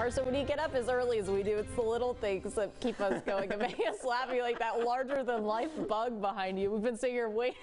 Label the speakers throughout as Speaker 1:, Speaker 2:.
Speaker 1: Carson, when you get up as early as we do, it's the little things that keep us going and make us laughing, like that larger-than-life bug behind you. We've been sitting here waiting,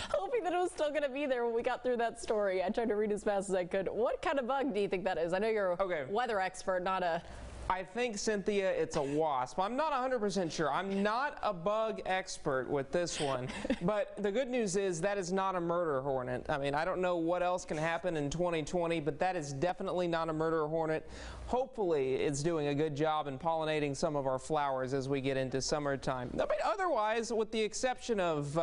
Speaker 1: hoping that it was still going to be there when we got through that story. I tried to read as fast as I could. What kind of bug do you think that is? I know you're a weather expert, not a...
Speaker 2: I think, Cynthia, it's a wasp. I'm not 100% sure. I'm not a bug expert with this one. But the good news is that is not a murder hornet. I mean, I don't know what else can happen in 2020, but that is definitely not a murder hornet. Hopefully, it's doing a good job in pollinating some of our flowers as we get into summertime. I mean, otherwise, with the exception of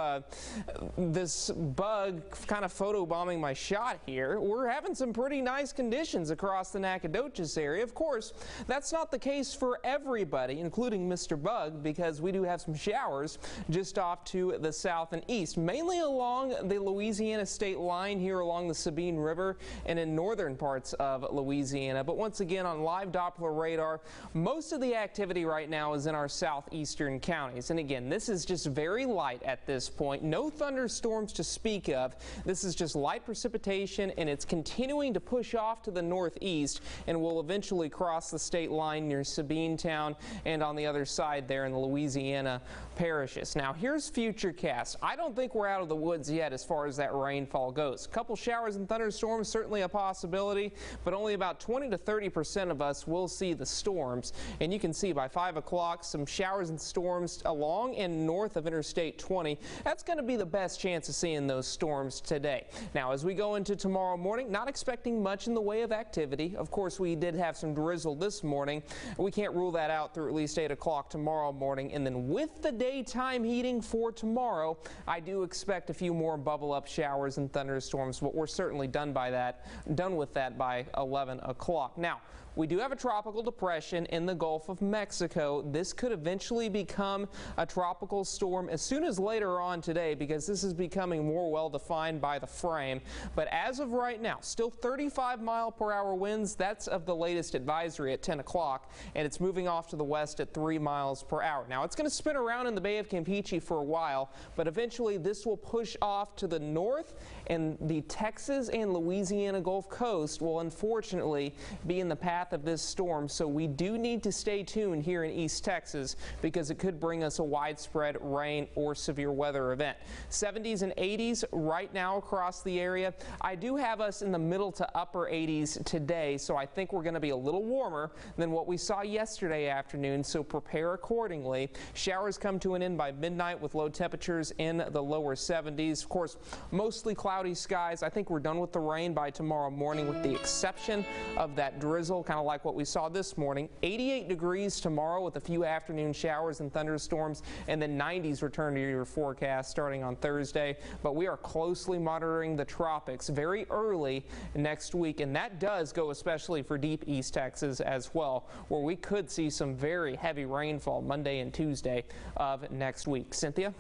Speaker 2: this bug kind of photobombing my shot here, we're having some pretty nice conditions across the Nacogdoches area. Of course, that's not the case for everybody, including Mr. Bug, because we do have some showers just off to the south and east, mainly along the Louisiana state line here along the Sabine River and in northern parts of Louisiana. But once again, on live Doppler radar, most of the activity right now is in our southeastern counties. And again, this is just very light at this point. No thunderstorms to speak of. This is just light precipitation, and it's continuing to push off to the northeast and will eventually cross the state line near Sabinetown and on the other side there in the Louisiana parishes. Now here's Futurecast. I don't think we're out of the woods yet as far as that rainfall goes. A couple showers and thunderstorms, certainly a possibility, but only about 20 to 30% of us will see the storms. And you can see by 5 o'clock some showers and storms along and north of Interstate 20. That's going to be the best chance of seeing those storms today. Now as we go into tomorrow morning, not expecting much in the way of activity. Of course, we did have some drizzle this morning. We can't rule that out through at least 8 o'clock tomorrow morning. And then with the daytime heating for tomorrow, I do expect a few more bubble up showers and thunderstorms, but we're certainly done with that by 11 o'clock. Now, we do have a tropical depression in the Gulf of Mexico. This could eventually become a tropical storm as soon as later on today, because this is becoming more well defined by the frame. But as of right now, still 35-mile-per-hour winds. That's of the latest advisory at 10 o'clock, and it's moving off to the west at 3 miles per hour. Now it's going to spin around in the Bay of Campeche for a while, but eventually this will push off to the north, and the Texas and Louisiana Gulf Coast will unfortunately be in the path of this storm. So we do need to stay tuned here in East Texas, because it could bring us a widespread rain or severe weather event. 70s and 80s right now across the area. I do have us in the middle to upper 80s today, so I think we're going to be a little warmer than what we saw yesterday afternoon, so prepare accordingly. Showers come to an end by midnight with low temperatures in the lower 70s. Of course, mostly cloudy skies. I think we're done with the rain by tomorrow morning, with the exception of that drizzle, kind of like what we saw this morning. 88 degrees tomorrow with a few afternoon showers and thunderstorms, and then 90s return to your forecast starting on Thursday. But we are closely monitoring the tropics very early next week, and that does go especially for deep East Texas as well, where we could see some very heavy rainfall Monday and Tuesday of next week. Cynthia?